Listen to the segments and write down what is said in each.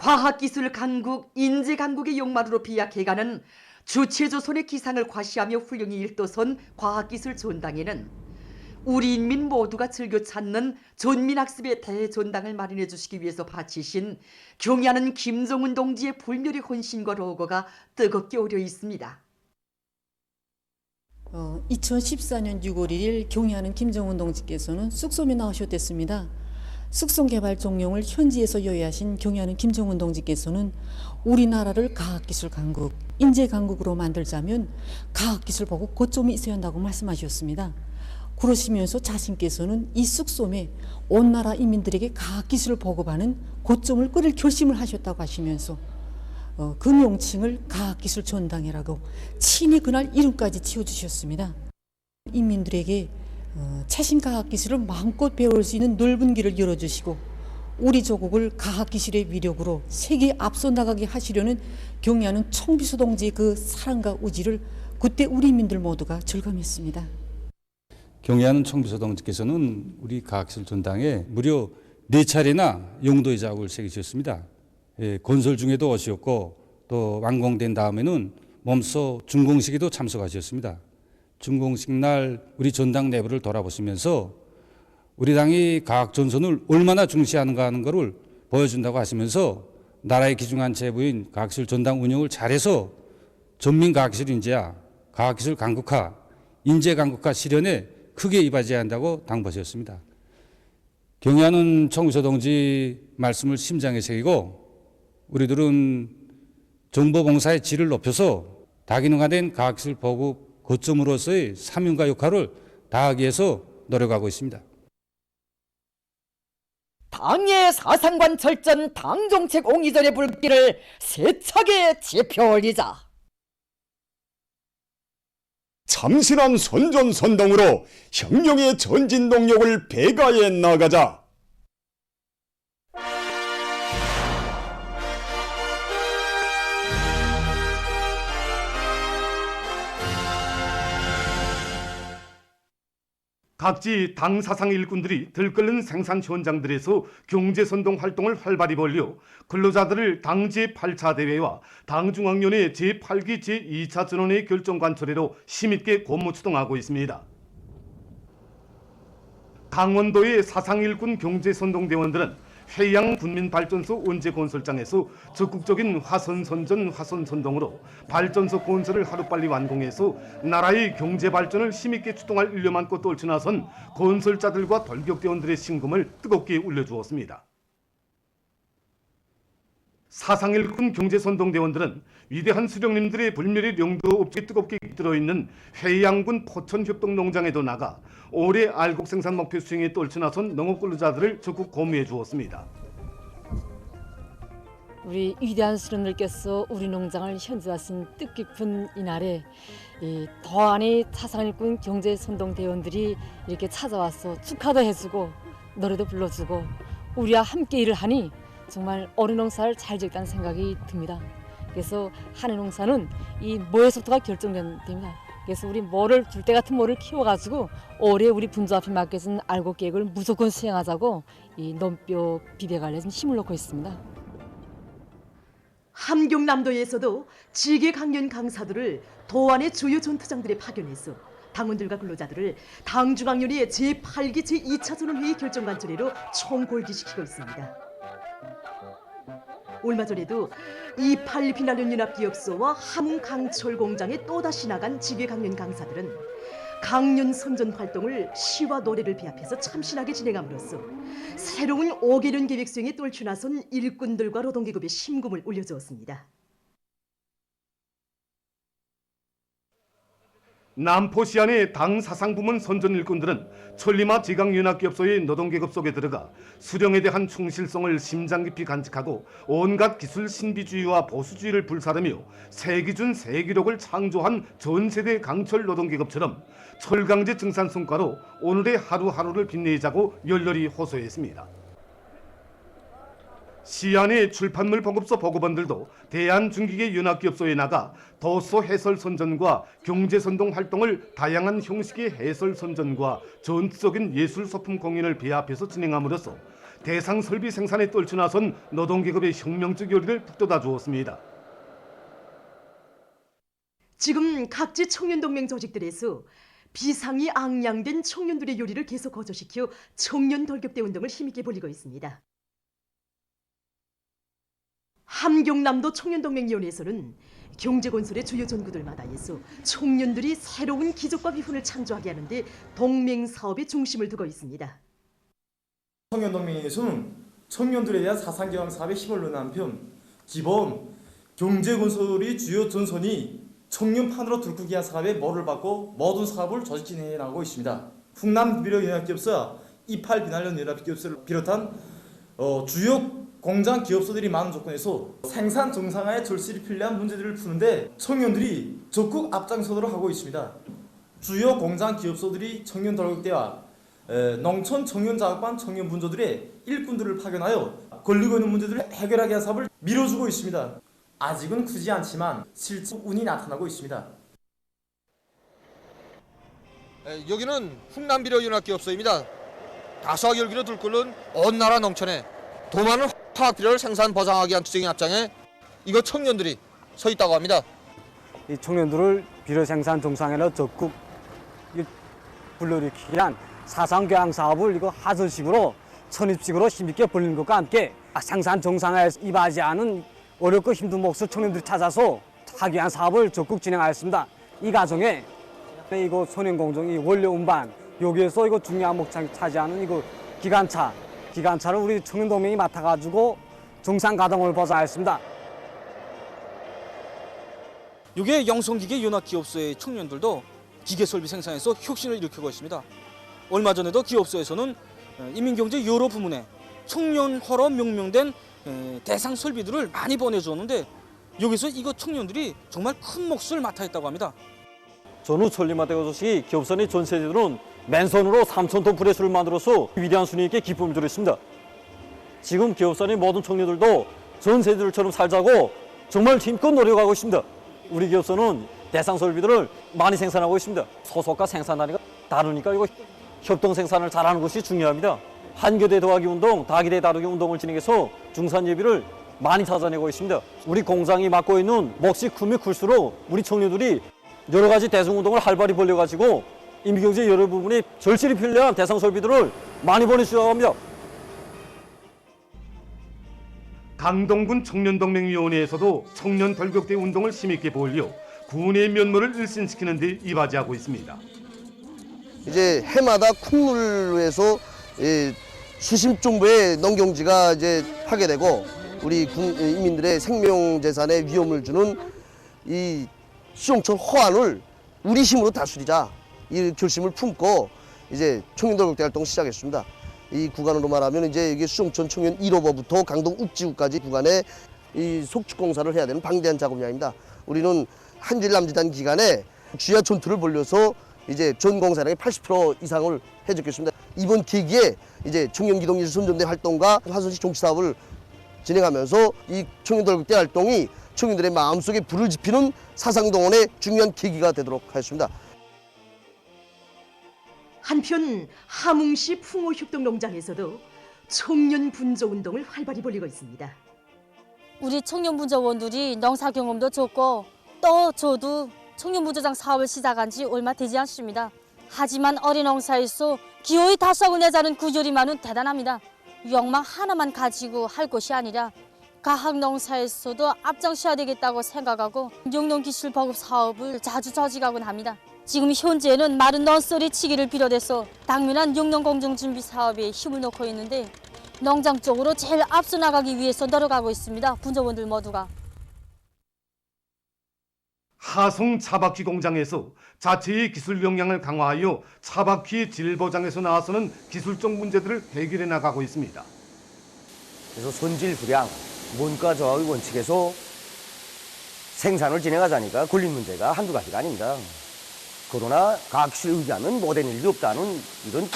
과학기술 강국, 인재 강국의 용마루로 비약해가는 주체조선의 기상을 과시하며 훌륭히 일도선 과학기술 전당에는 우리 인민 모두가 즐겨 찾는 전민학습의 대전당을 마련해 주시기 위해서 바치신 경의하는 김정은 동지의 불멸의 헌신과 로고가 뜨겁게 오려 있습니다. 2014년 6월 1일 경의하는 김정은 동지께서는 쑥솜에 나오셨댔습니다. 쑥솜 개발 종용을 현지에서 요해하신 경의하는 김정은 동지께서는 우리나라를 과학기술 강국, 인재 강국으로 만들자면 과학기술 보고 고점이 있어야 한다고 말씀하셨습니다. 그러시면서 자신께서는 이 쑥솜에 온 나라 인민들에게 과학기술을 보급하는 고점을 끓일 결심을 하셨다고 하시면서 그 명칭을 과학기술 전당이라고 친히 그날 이름까지 지어주셨습니다. 인민들에게 최신 과학기술을 마음껏 배울 수 있는 넓은 길을 열어주시고 우리 조국을 과학기술의 위력으로 세계에 앞서 나가게 하시려는 경의하는 청비서 동지의 그 사랑과 의지를 그때 우리 인민들 모두가 절감했습니다. 경의하는 청비서 동지께서는 우리 과학기술 전당에 무려 4차례나 용도의 자국을 새기셨습니다. 건설 중에도 오셨고 또 완공된 다음에는 몸소 준공식에도 참석하셨습니다. 준공식 날 우리 전당 내부를 돌아보시면서 우리 당이 과학 전선을 얼마나 중시하는가 하는 것을 보여준다고 하시면서 나라의 기중한 제부인 과학기술 전당 운영을 잘해서 전민 과학기술 인재와 과학기술 강국화, 인재 강국화 실현에 크게 이바지해야 한다고 당부하셨습니다. 경의하는 청비서 동지 말씀을 심장에 새기고 우리들은 정보봉사의 질을 높여서 다기능화된 과학기술 보급 거점으로서의 사명과 역할을 다하기 위해서 노력하고 있습니다. 당의 사상관 철전 당정책 옹이전의 불길을 세차게 지펴 올리자. 참신한 선전선동으로 혁명의 전진 동력을 배가해 나가자. 각지 당 사상 일꾼들이 들끓는 생산 현장들에서 경제선동 활동을 활발히 벌려 근로자들을 당 제8차 대회와 당중앙위원회 제8기 제2차 전원회 결정 관철회로 힘있게 권무 추동하고 있습니다. 강원도의 사상 일꾼 경제선동대원들은 회양군민발전소 원제건설장에서 적극적인 화선선전 화선선동으로 발전소 건설을 하루빨리 완공해서 나라의 경제발전을 힘있게 추동할 일념안고 떨쳐나선 건설자들과 돌격대원들의 심금을 뜨겁게 울려주었습니다. 사상일꾼 경제선동대원들은 위대한 수령님들의 불멸의 영도 업체에 뜨겁게 들어있는 회양군 포천협동농장에도 나가 올해 알곡 생산 목표 수행에 떨쳐나선 농업근로자들을 적극 고무해 주었습니다. 우리 위대한 수령님께서 우리 농장을 현주하신 뜻깊은 이날에 더안의 사상일꾼 경제선동대원들이 이렇게 찾아와서 축하도 해주고 노래도 불러주고 우리와 함께 일을 하니 정말 어린 농사를 잘 지었다는 생각이 듭니다. 그래서 하는 농사는 이 모에서부터가 결정됩니다. 그래서 우리 모를 둘대 같은 모를 키워가지고 올해 우리 분주 앞에 맡겨진 알곡 계획을 무조건 수행하자고 이 논뼈 비대관리에 좀 힘을 놓고 있습니다. 함경남도에서도 지계 강연 강사들을 도안의 주요 전투장들에 파견해서 당원들과 근로자들을 당중앙위원회 제8기 제2차 전원회의 결정 관철회로 총골기시키고 있습니다. 얼마 전에도 28 비난연합기업소와 함흥 강철 공장에 또다시 나간 지계 강연 강사들은 강연 선전 활동을 시와 노래를 비합해서 참신하게 진행함으로써 새로운 5개년 계획 수행에 떨쳐나선 일꾼들과 노동계급의 심금을 올려주었습니다. 남포시안의 당 사상부문 선전 일꾼들은 천리마 지강연합기업소의 노동계급 속에 들어가 수령에 대한 충실성을 심장 깊이 간직하고 온갖 기술 신비주의와 보수주의를 불사르며 세기준 세기록을 창조한 전세대 강철 노동계급처럼 철강제 증산 성과로 오늘의 하루하루를 빛내자고 열렬히 호소했습니다. 시안의 출판물 보급소 보급원들도 대한중기계 연합기업소에 나가 도서 해설 선전과 경제선동 활동을 다양한 형식의 해설 선전과 전투적인 예술 소품 공연을 배합해서 진행함으로써 대상 설비 생산에 떨쳐나선 노동계급의 혁명적 요리를 북돋아 주었습니다. 지금 각지 청년동맹 조직들에서 비상이 앙양된 청년들의 요리를 계속 거저시켜 청년 돌격대 운동을 힘있게 벌이고 있습니다. 함경남도 청년동맹위원회에서는 경제건설의 주요 전구들마다에서 청년들이 새로운 기적과 기훈을 창조하게 하는데 동맹사업의 중심을 두고 있습니다. 청년동맹에서는 청년들에 대한 사상개방 사업에 힘을 넣는 한편 기본 경제건설의 주요 전선이 청년판으로 들고 기한 사업에 모를 받고 모든 사업을 조직 진행해 나가고 있습니다. 풍남비료연합기업소와 이팔비날연연합기업소를 비롯한 주요 공장 기업소들이 많은 조건에서 생산 정상화에 절실히 필요한 문제들을 푸는데 청년들이 적극 앞장서도록 하고 있습니다. 주요 공장 기업소들이 청년 돌격대와 농촌 청년 자극반 청년 분조들의 일꾼들을 파견하여 걸리고 있는 문제들을 해결하게 한 사업을 밀어주고 있습니다. 아직은 크지 않지만 실제 운이 나타나고 있습니다. 여기는 훈남비료연합기업소입니다. 다수와 열기로 들끓는 온 나라 농촌에 더 많은 화학비료를 생산 보장하기 위한 투쟁의 앞장에 이곳 청년들이 서 있다고 합니다. 이 청년들을 비료 생산 정상회로 적극 불러일으키기 위한 사상교양 사업을 이거 하선식으로 선입식으로 힘있게 벌리는 것과 함께 생산 정상화에 임하지 않은 어렵고 힘든 몫을 청년들이 찾아서 하기 위한 사업을 적극 진행하였습니다. 이 과정에 이거 소년공정이 원료 운반 여기에서 이거 중요한 몫을 차지하는 이거 기관차를 우리 청년동맹이 맡아가지고 정상 가동을 보장하였습니다. 이게 영성기계 연합기업소의 청년들도 기계설비 생산에서 혁신을 일으키고 있습니다. 얼마 전에도 기업소에서는 인민경제 여러 부문에 청년화로 명명된 대상 설비들을 많이 보내주었는데 여기서 이거 청년들이 정말 큰 몫을 맡아 있다고 합니다. 전후 천리마대고조시 기업선의 전세대들은 맨손으로 3,000톤 프레스를 만들어서 위대한 순이익에 기쁨을 드렸습니다. 지금 기업선의 모든 청년들도 전세대들처럼 살자고 정말 힘껏 노력하고 있습니다. 우리 기업선은 대상 설비들을 많이 생산하고 있습니다. 소속과 생산단위가 다르니까 이거 협동 생산을 잘하는 것이 중요합니다. 한교대 더하기 운동, 다기대 다루기 운동을 진행해서 중산 예비를 많이 찾아내고 있습니다. 우리 공장이 맡고 있는 몫이 크면 클수록 우리 청년들이 여러 가지 대중운동을 활발히 벌려가지고 임기경제 여러 부분이 절실히 필요한 대상 설비들을 많이 보내주려고 합니다. 강동군 청년동맹위원회에서도 청년 돌격대 운동을 힘있게 벌려 군의 면모를 일신시키는 데 이바지하고 있습니다. 이제 해마다 콩물에서 수심 정도의 농경지가 이제 파괴되고 우리 인민들의 생명재산에 위험을 주는 이 수용촌 호안을 우리 힘으로 다스리자 이 결심을 품고 이제 청년돌격대 활동을 시작했습니다. 이 구간으로 말하면 이제 이게 수용촌 청년 1호버부터 강동 욱지구까지 구간에 이 속축공사를 해야 되는 방대한 작업량입니다. 우리는 한질 남짓한 기간에 주야 전투를 벌려서 이제 전 공사량의 80% 이상을 해줬겠습니다. 이번 계기에 이제 청년기동기술 선전대 활동과 화선식 종치 사업을 진행하면서 이 청년돌격대 활동이 청년들의 마음속에 불을 지피는 사상동원의 중요한 계기가 되도록 하였습니다. 한편 함흥시 풍호협동농장에서도 청년 분조 운동을 활발히 벌이고 있습니다. 우리 청년 분조원들이 농사 경험도 좋고 또 저도 청년 분조장 사업을 시작한 지 얼마 되지 않습니다. 하지만 어린 농사에서 기어이 다섯을 내자는 그 요리만은 대단합니다. 욕망 하나만 가지고 할 것이 아니라 가학 농사에서도 앞장서야 되겠다고 생각하고 영농기술 보급 사업을 자주 조직하곤 합니다. 지금 현재는 마른 넌소리 치기를 비롯해서 당면한 영농공정 준비 사업에 힘을 놓고 있는데 농장 쪽으로 제일 앞서 나가기 위해서 노력하고 있습니다. 분조원들 모두가. 하성 차바퀴 공장에서 자체의 기술 역량을 강화하여 차바퀴 질 보장에서 나서는 기술적 문제들을 해결해 나가고 있습니다. 그래서 손질 불량, 원가 저하의 원칙에서 생산을 진행하자니까 걸린 문제가 한두 가지가 아닙니다. 그러나 과학기술 의지하면 못된 일이 없다는 이런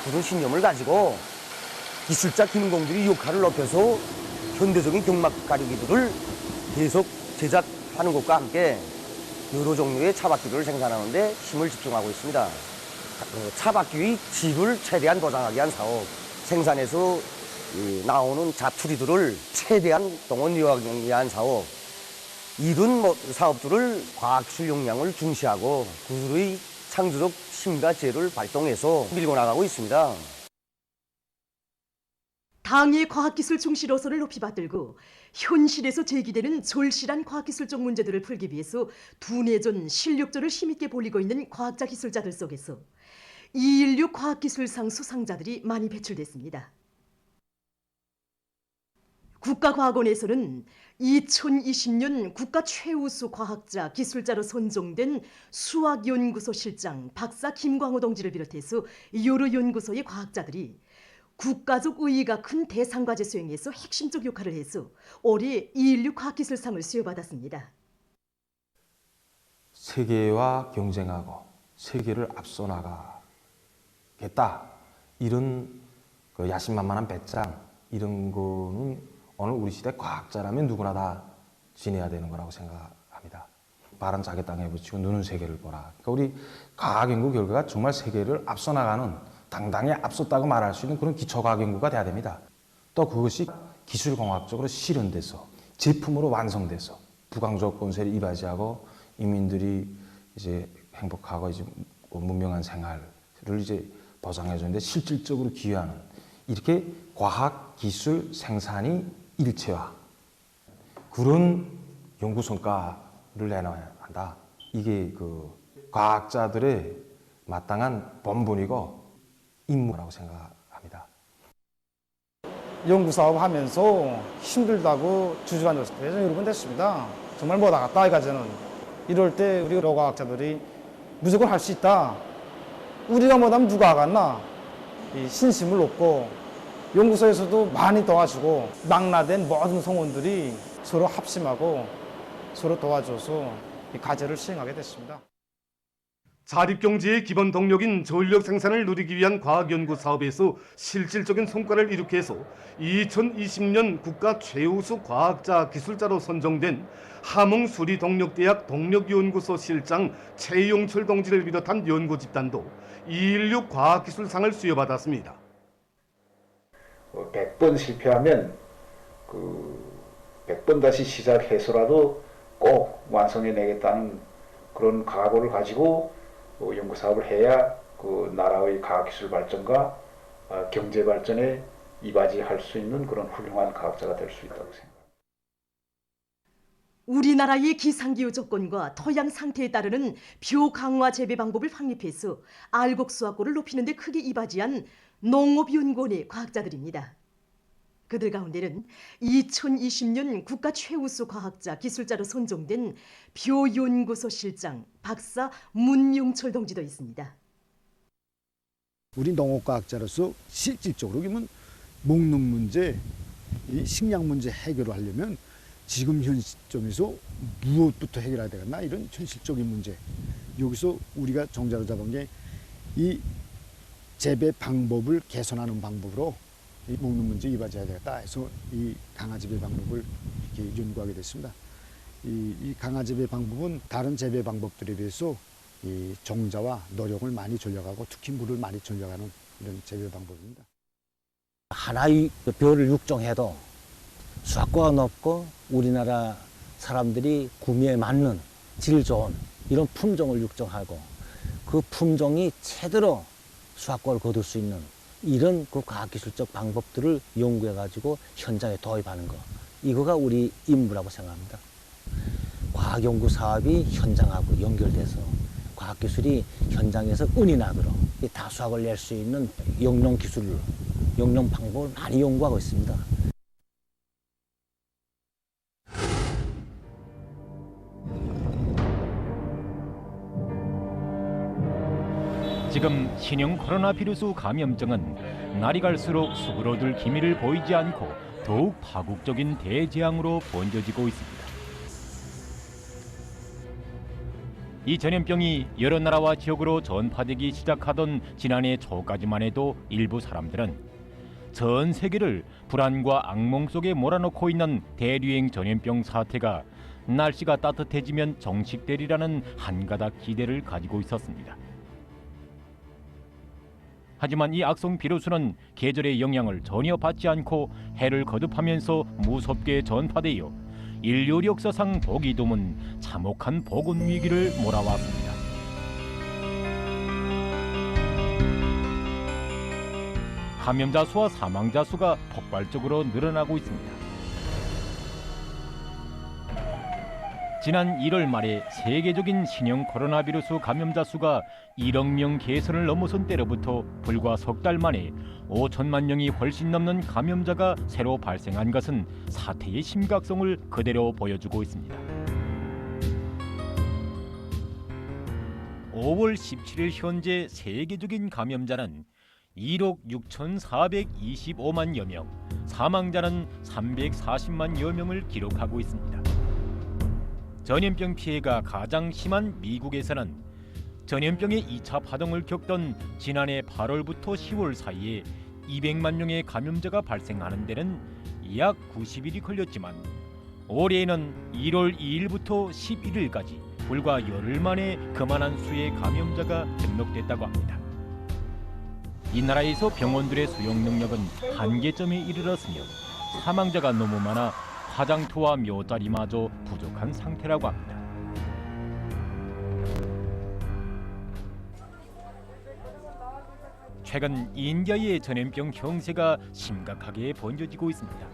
굳은 신념을 가지고 기술자 기능공들이 역할을 높여서 현대적인 경막 가리기들을 계속 제작하는 것과 함께 여러 종류의 차바퀴를 생산하는 데 힘을 집중하고 있습니다. 차바퀴의 질을 최대한 보장하기 위한 사업, 생산에서 나오는 자투리들을 최대한 동원유학을 위한 사업, 이런 사업들을 과학기술 역량을 중시하고 그들의 창조적 힘과 지혜를 발동해서 밀고 나가고 있습니다. 당의 과학기술 중시로서를 높이 받들고 현실에서 제기되는 절실한 과학기술적 문제들을 풀기 위해서 두뇌전, 실력전을 힘있게 벌이고 있는 과학자 기술자들 속에서 216 과학기술상 수상자들이 많이 배출됐습니다. 국가과학원에서는 2020년 국가 최우수 과학자, 기술자로 선정된 수학연구소 실장 박사 김광호 동지를 비롯해서 여러 연구소의 과학자들이 국가적 의의가 큰 대상과제 수행에서 핵심적 역할을 해서 올해 216 과학기술상을 수여받았습니다. 세계와 경쟁하고 세계를 앞서 나가겠다. 이런 그 야심만만한 배짱, 이런 거는 오늘 우리 시대 과학자라면 누구나 다 지내야 되는 거라고 생각합니다. 발은 자기 땅에 붙이고 눈은 세계를 보라. 그러니까 우리 과학 연구 결과가 정말 세계를 앞서 나가는, 당당히 앞섰다고 말할 수 있는 그런 기초과학 연구가 돼야 됩니다. 또 그것이 기술공학적으로 실현돼서 제품으로 완성돼서 부강적 건설에 이바지하고 인민들이 이제 행복하고 이제 문명한 생활을 이제 보장해 주는데 실질적으로 기여하는, 이렇게 과학 기술 생산이 일체화, 그런 연구 성과를 내놔야 한다. 이게 그 과학자들의 마땅한 본분이고 임무라고 생각합니다. 연구 사업 하면서 힘들다고 주저앉을 때가 여러 번 됐습니다. 정말 못 하겠다 이까지는. 이럴 때 우리 과학자들이 무조건 할 수 있다. 우리가 못하면 누가 하겠나? 이 신심을 얻고 연구소에서도 많이 도와주고 낙라된 모든 성원들이 서로 합심하고 서로 도와줘서 이 과제를 수행하게 됐습니다. 자립경제의 기본 동력인 전력 생산을 누리기 위한 과학연구 사업에서 실질적인 성과를 이루게 해서 2020년 국가 최우수 과학자 기술자로 선정된 함흥수리동력대학 동력연구소 실장 최용철 동지를 비롯한 연구 집단도 216 과학기술상을 수여받았습니다. 100번 실패하면 100번 다시 시작해서라도 꼭 완성해내겠다는 그런 각오를 가지고 연구 사업을 해야 그 나라의 과학기술 발전과 경제 발전에 이바지할 수 있는 그런 훌륭한 과학자가 될 수 있다고 생각합니다. 우리나라의 기상기후 조건과 토양 상태에 따르는 벼 강화 재배 방법을 확립해서 알곡 수확고를 높이는 데 크게 이바지한 농업연구원의 과학자들입니다. 그들 가운데는 2020년 국가 최우수 과학자, 기술자로 선정된 벼연구소 실장 박사 문용철 동지도 있습니다. 우리 농업과학자로서 실질적으로 그러면 먹는 문제, 이 식량 문제 해결을 하려면 지금 현 시점에서 무엇부터 해결해야 되겠나, 이런 현실적인 문제. 여기서 우리가 정자로 잡은 게 이 재배 방법을 개선하는 방법으로 이 먹는 문제 이바지해야 되겠다 해서 이 강화 재배 방법을 이렇게 연구하게 됐습니다. 이 강화 재배 방법은 다른 재배 방법들에 비해서 이 정자와 노력을 많이 절약하고 특히 물을 많이 절약하는 이런 재배 방법입니다. 하나의 벼를 육종해도 수확고가 높고 우리나라 사람들이 구매에 맞는 질 좋은 이런 품종을 육종하고 그 품종이 제대로 수확고를 거둘 수 있는 이런 그 과학기술적 방법들을 연구해가지고 현장에 도입하는 거, 이거가 우리 임무라고 생각합니다. 과학연구 사업이 현장하고 연결돼서 과학기술이 현장에서 은이 나도록 다수확을 낼 수 있는 영농 기술을, 영농 방법을 많이 연구하고 있습니다. 지금 신형 코로나 바이러스 감염증은 날이 갈수록 수그러들 기미를 보이지 않고 더욱 파국적인 대재앙으로 번져지고 있습니다. 이 전염병이 여러 나라와 지역으로 전파되기 시작하던 지난해 초까지만 해도 일부 사람들은 전 세계를 불안과 악몽 속에 몰아넣고 있는 대유행 전염병 사태가 날씨가 따뜻해지면 정식되리라는 한가닥 기대를 가지고 있었습니다. 하지만 이 악성 비루스는 계절의 영향을 전혀 받지 않고 해를 거듭하면서 무섭게 전파되어 인류 역사상 보기 드문 참혹한 보건 위기를 몰아왔습니다. 감염자 수와 사망자 수가 폭발적으로 늘어나고 있습니다. 지난 1월 말에 세계적인 신형 코로나 비루스 감염자 수가 1억 명 개선을 넘어선 때로부터 불과 석 달 만에 5천만 명이 훨씬 넘는 감염자가 새로 발생한 것은 사태의 심각성을 그대로 보여주고 있습니다. 5월 17일 현재 세계적인 감염자는 1억 6,425만여 명, 사망자는 340만여 명을 기록하고 있습니다. 전염병 피해가 가장 심한 미국에서는 전염병의 2차 파동을 겪던 지난해 8월부터 10월 사이에 200만 명의 감염자가 발생하는 데는 약 90일이 걸렸지만 올해에는 1월 2일부터 11일까지 불과 열흘 만에 그만한 수의 감염자가 등록됐다고 합니다. 이 나라에서 병원들의 수용 능력은 한계점에 이르렀으며 사망자가 너무 많아 화장터와 묘자리마저 부족한 상태라고 합니다. 최근 인디아의 전염병 형세가 심각하게 번져지고 있습니다.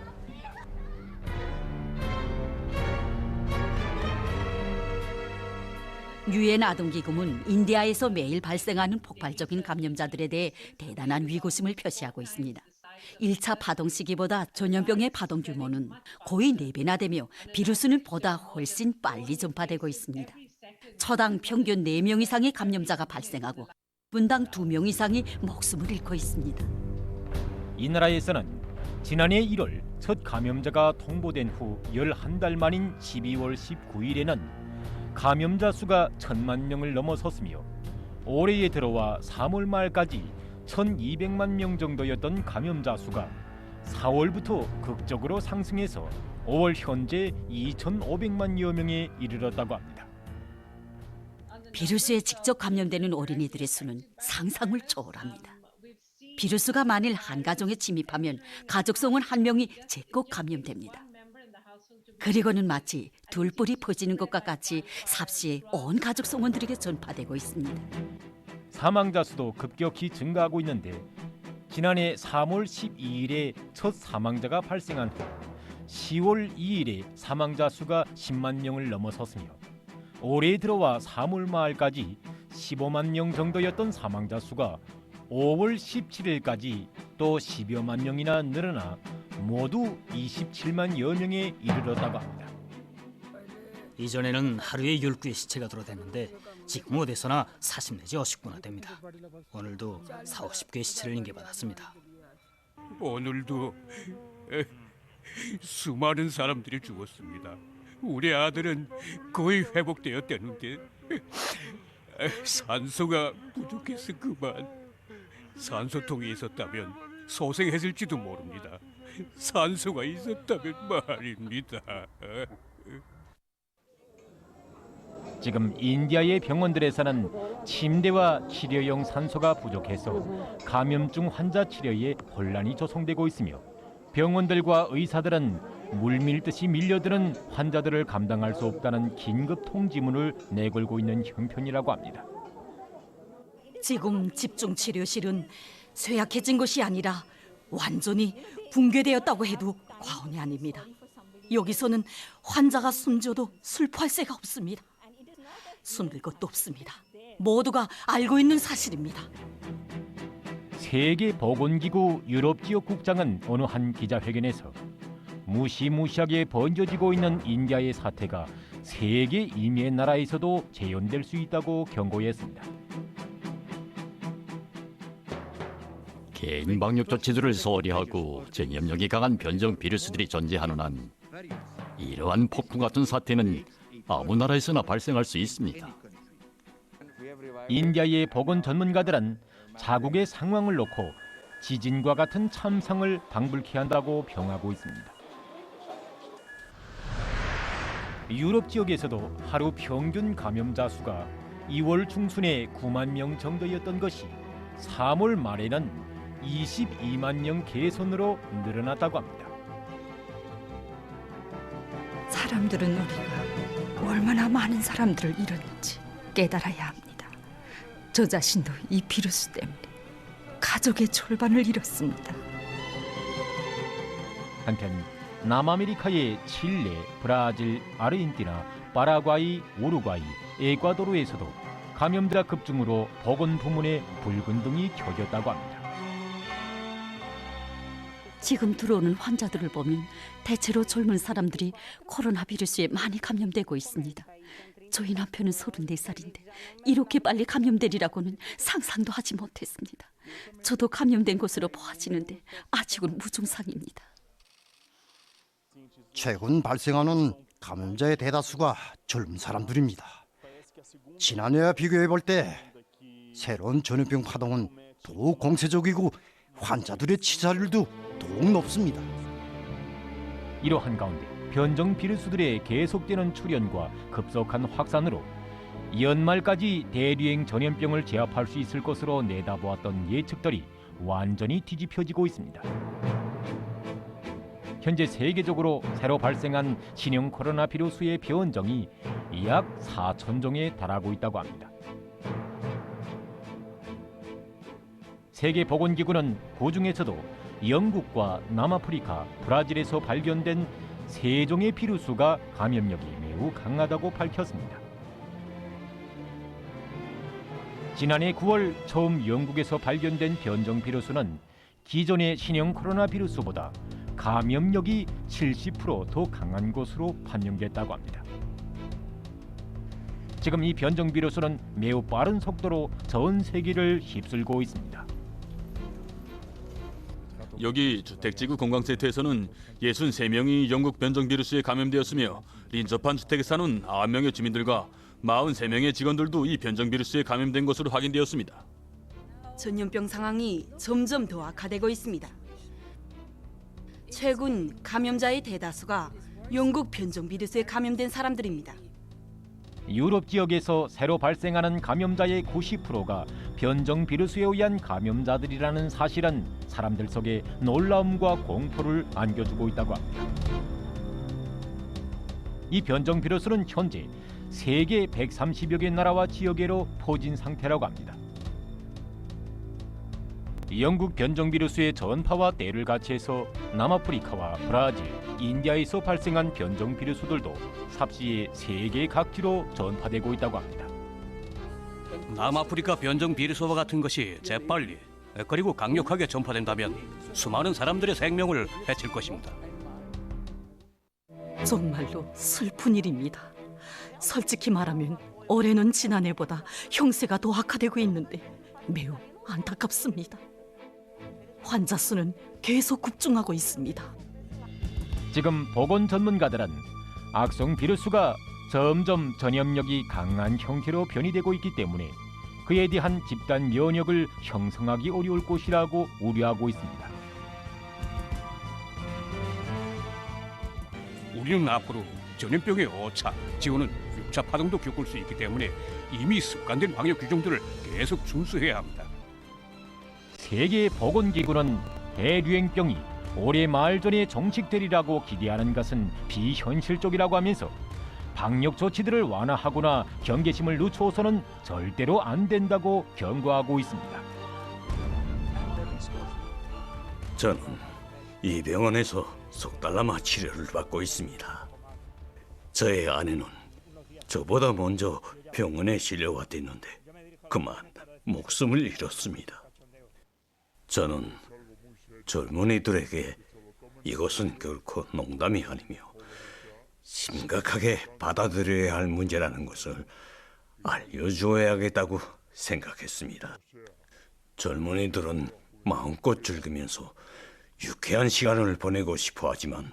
유엔 아동기금은 인디아에서 매일 발생하는 폭발적인 감염자들에 대해 대단한 위고심을 표시하고 있습니다. 1차 파동 시기보다 전염병의 파동 규모는 거의 4배나 되며 비루스는 보다 훨씬 빨리 전파되고 있습니다. 초당 평균 4명 이상의 감염자가 발생하고 분당 2명 이상이 목숨을 잃고 있습니다. 이 나라에서는 지난해 1월 첫 감염자가 통보된 후 11달 만인 12월 19일에는 감염자 수가 1,000만 명을 넘어섰으며 올해에 들어와 3월 말까지 1,200만 명 정도였던 감염자 수가 4월부터 극적으로 상승해서 5월 현재 2,500만여 명에 이르렀다고 합니다. 비루스에 직접 감염되는 어린이들의 수는 상상을 초월합니다. 비루스가 만일 한 가정에 침입하면 가족성원 한 명이 제꼭 감염됩니다. 그리고는 마치 둘불이 퍼지는 것과 같이 삽시에 온 가족 성원들에게 전파되고 있습니다. 사망자 수도 급격히 증가하고 있는데 지난해 3월 12일에 첫 사망자가 발생한 후 10월 2일에 사망자 수가 10만 명을 넘어섰으며 올해 들어와 3월 말까지 15만 명 정도였던 사망자 수가 5월 17일까지 또 10여만 명이나 늘어나 모두 27만여 명에 이르렀다고 합니다. 이전에는 하루에 10구의 시체가 들어댔는데 지금 어디서나 40 내지 50구나 됩니다. 오늘도 40-50구의 시체를 인계받았습니다. 오늘도 수많은 사람들이 죽었습니다. 우리 아들은 거의 회복되었다는데 산소가 부족해서 그만. 산소통이 있었다면 소생했을지도 모릅니다. 산소가 있었다면 말입니다. 지금 인디아의 병원들에서는 침대와 치료용 산소가 부족해서 감염증 환자 치료에 혼란이 조성되고 있으며 병원들과 의사들은 물밀듯이 밀려드는 환자들을 감당할 수 없다는 긴급 통지문을 내걸고 있는 형편이라고 합니다. 지금 집중치료실은 쇠약해진 것이 아니라 완전히 붕괴되었다고 해도 과언이 아닙니다. 여기서는 환자가 숨져도 슬퍼할 새가 없습니다. 숨길 것도 없습니다. 모두가 알고 있는 사실입니다. 세계보건기구 유럽지역 국장은 어느 한 기자회견에서 무시무시하게 번져지고 있는 인디아의 사태가 세계 이미의 나라에서도 재현될 수 있다고 경고했습니다. 개인 방역 조치들을 소홀히 하고 전염력이 강한 변종 비루스들이 존재하는 한 이러한 폭풍 같은 사태는 아무 나라에서나 발생할 수 있습니다. 인디아의 보건 전문가들은 자국의 상황을 놓고 지진과 같은 참상을 방불케 한다고 평하고 있습니다. 유럽 지역에서도 하루 평균 감염자 수가 2월 중순에 9만 명 정도였던 것이 3월 말에는 22만 명 개선으로 늘어났다고 합니다. 사람들은 우리가 얼마나 많은 사람들을 잃었는지 깨달아야 합니다. 저 자신도 이 비루스 때문에 가족의 절반을 잃었습니다. 한편 남아메리카의 칠레, 브라질, 아르헨티나, 파라과이, 우루과이, 에콰도르에서도 감염자 급증으로 보건 부문에 붉은등이 켜졌다고 합니다. 지금 들어오는 환자들을 보면 대체로 젊은 사람들이 코로나 비루스에 많이 감염되고 있습니다. 저희 남편은 34살인데 이렇게 빨리 감염되리라고는 상상도 하지 못했습니다. 저도 감염된 것으로 보아지는데 아직은 무증상입니다. 최근 발생하는 감염자의 대다수가 젊은 사람들입니다. 지난해와 비교해 볼 때 새로운 전염병 파동은 더욱 공세적이고 환자들의 치사율도 더욱 높습니다. 이러한 가운데 변종 비루스들의 계속되는 출현과 급속한 확산으로 연말까지 대류행 전염병을 제압할 수 있을 것으로 내다보았던 예측들이 완전히 뒤집혀지고 있습니다. 현재 세계적으로 새로 발생한 신형 코로나 비루스의 변종이 약 4,000종에 달하고 있다고 합니다. 세계보건기구는 그중에서도 영국과 남아프리카, 브라질에서 발견된 3종의 비루스가 감염력이 매우 강하다고 밝혔습니다. 지난해 9월 처음 영국에서 발견된 변종 비루스는 기존의 신형 코로나 비루스보다 감염력이 70% 더 강한 것으로 판명됐다고 합니다. 지금 이 변종 비루스는 매우 빠른 속도로 전 세계를 휩쓸고 있습니다. 여기 주택지구 공강센터에서는 63명이 영국 변종 비루스에 감염되었으며 인접한 주택에 사는 9명의 주민들과 43명의 직원들도 이 변종 비루스에 감염된 것으로 확인되었습니다. 전염병 상황이 점점 더 악화되고 있습니다. 최근 감염자의 대다수가 영국 변종 비루스에 감염된 사람들입니다. 유럽 지역에서 새로 발생하는 감염자의 90%가 변종 비루스에 의한 감염자들이라는 사실은 사람들 속에 놀라움과 공포를 안겨주고 있다고 합니다. 이 변종 비루스는 현재 세계 130여 개 나라와 지역에로 퍼진 상태라고 합니다. 영국 변종 비루스의 전파와 때를 같이해서 남아프리카와 브라질, 인디아에서 발생한 변종 비루스들도 삽시에 세계 각지로 전파되고 있다고 합니다. 남아프리카 변종 비루스와 같은 것이 재빨리 그리고 강력하게 전파된다면 수많은 사람들의 생명을 해칠 것입니다. 정말로 슬픈 일입니다. 솔직히 말하면 올해는 지난해보다 형세가 더 악화되고 있는데 매우 안타깝습니다. 환자 수는 계속 급증하고 있습니다. 지금 보건 전문가들은 악성 비루스가 점점 전염력이 강한 형태로 변이되고 있기 때문에 그에 대한 집단 면역을 형성하기 어려울 것이라고 우려하고 있습니다. 우리는 앞으로 전염병의 5차, 지금은 6차 파동도 겪을 수 있기 때문에 이미 습관된 방역 규정들을 계속 준수해야 합니다. 세계보건기구는 대류행병이 올해 말 전에 종식되리라고 기대하는 것은 비현실적이라고 하면서 방역 조치들을 완화하거나 경계심을 늦춰서는 절대로 안 된다고 경고하고 있습니다. 저는 이 병원에서 석 달 남아 치료를 받고 있습니다. 저의 아내는 저보다 먼저 병원에 실려와 됐는데 그만 목숨을 잃었습니다. 저는 젊은이들에게 이것은 결코 농담이 아니며 심각하게 받아들여야 할 문제라는 것을 알려줘야겠다고 생각했습니다. 젊은이들은 마음껏 즐기면서 유쾌한 시간을 보내고 싶어 하지만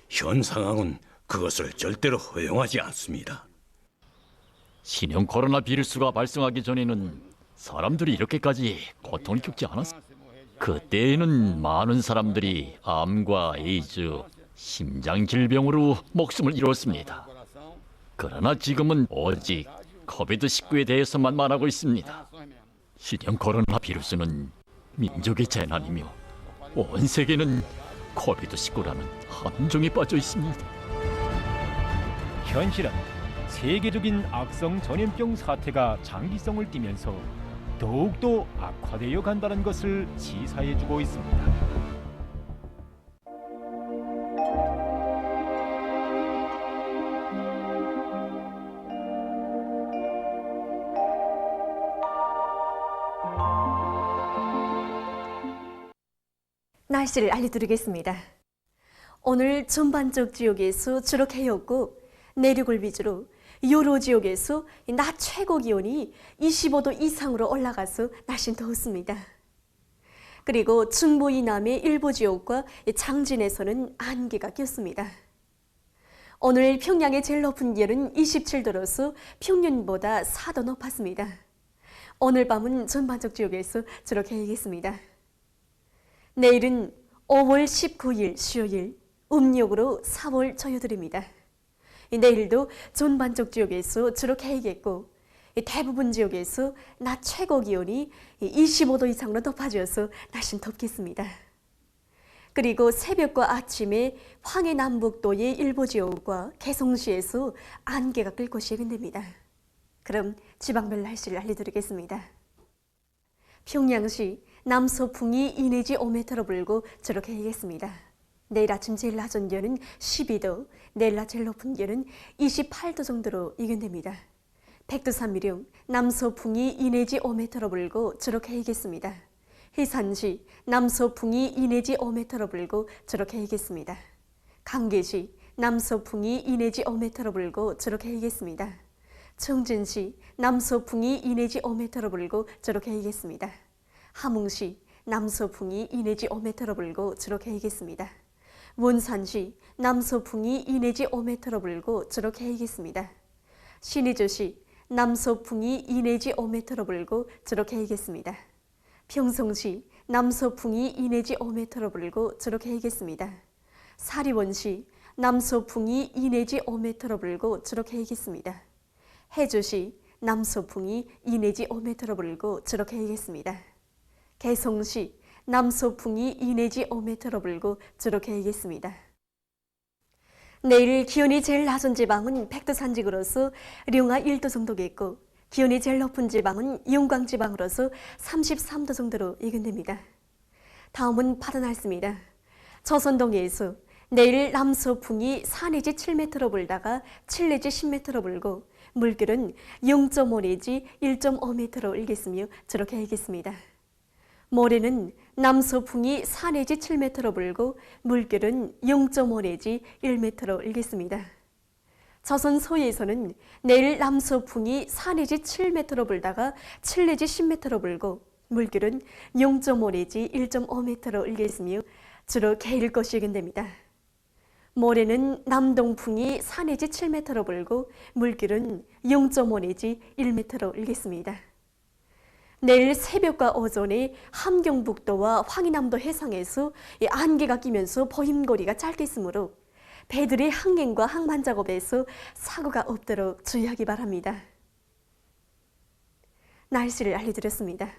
현 상황은 그것을 절대로 허용하지 않습니다. 신형 코로나 비루스가 발생하기 전에는 사람들이 이렇게까지 고통을 겪지 않았습니다. 그때에는 많은 사람들이 암과 에이즈, 심장 질병으로 목숨을 잃었습니다. 그러나 지금은 오직 코비드19에 대해서만 말하고 있습니다. 신형 코로나 비루스는 민족의 재난이며 온 세계는 코비드19라는 함정에 빠져 있습니다. 현실은 세계적인 악성 전염병 사태가 장기성을 띠면서 더욱더 악화되어 간다는 것을 시사해주고 있습니다. 날씨를 알려드리겠습니다. 오늘 전반적 지역에서 주로 개였고 내륙을 위주로 요로 지역에서 낮 최고 기온이 25도 이상으로 올라가서 날씨는 더웠습니다. 그리고 중부 이남의 일부 지역과 장진에서는 안개가 꼈습니다. 오늘 평양의 제일 높은 기온은 27도로서 평년보다 4도 높았습니다. 오늘 밤은 전반적 지역에서 주로 개겠습니다. 내일은 5월 19일 수요일, 음력으로 4월 초여들입니다. 내일도 전반적 지역에서 주로 개겠고 대부분 지역에서 낮 최고 기온이 25도 이상으로 높아져서 날씨는 덥겠습니다. 그리고 새벽과 아침에 황해 남북도의 일부 지역과 개성시에서 안개가 낄 곳이 예견됩니다. 그럼 지방별 날씨를 알려드리겠습니다. 평양시 남서풍이 2 내지 5m로 불고 주로 개겠습니다. 내일 아침 제일 낮은 기온은 12도, 내일 낮 제일 높은 기온은 28도 정도로 예견됩니다. 백두산미령 남서풍이 2 내지 5m로 불고 주로 개겠습니다. 해산시 남서풍이 2 내지 5m로 불고 주로 개겠습니다. 강계시 남서풍이 2 내지 5m로 불고 주로 개겠습니다. 청진시 남서풍이 2 내지 5m로 불고 주로 개겠습니다. 함흥시 남서풍이 2 내지 5m로 불고 주로 개겠습니다. 원산시 남서풍이 2 내지 5m로 불고 주로 개겠습니다. 신의주시 남서풍이 2 내지 5m로 불고 주로 개겠습니다. 평성시 남서풍이 2 내지 5m로 불고 주로 개겠습니다. 사리원시 남서풍이 2 내지 5m로 불고 주로 개겠습니다. 해주시 남서풍이 2 내지 5m로 불고 주로 개겠습니다. 개성시 남서풍이 2 내지 5m로 불고 주로 개겠습니다. 내일 기온이 제일 낮은 지방은 백두산지구로서 령화 1도 정도겠고 기온이 제일 높은 지방은 영광지방으로서 33도 정도로 예견됩니다. 다음은 바다 날씨입니다. 조선동해에서 내일 남서풍이 4 내지 7m로 불다가 7 내지 10m로 불고 물결은 0.5 내지 1.5m로 일겠으며 주로 개겠습니다. 모레는 남서풍이 4 내지 7m로 불고 물결은 0.5 내지 1m로 일겠습니다. 조선 서해에서는 내일 남서풍이 4 내지 7m로 불다가 7 내지 10m로 불고 물결은 0.5 내지 1.5m로 일겠으며 주로 개일 것이 예견됩니다. 모레는 남동풍이 4 내지 7m로 불고 물결은 0.5 내지 1m로 일겠습니다. 내일 새벽과 오전에 함경북도와 황해남도 해상에서 안개가 끼면서 보임거리가 짧겠으므로 배들의 항행과 항만 작업에서 사고가 없도록 주의하기 바랍니다. 날씨를 알려드렸습니다.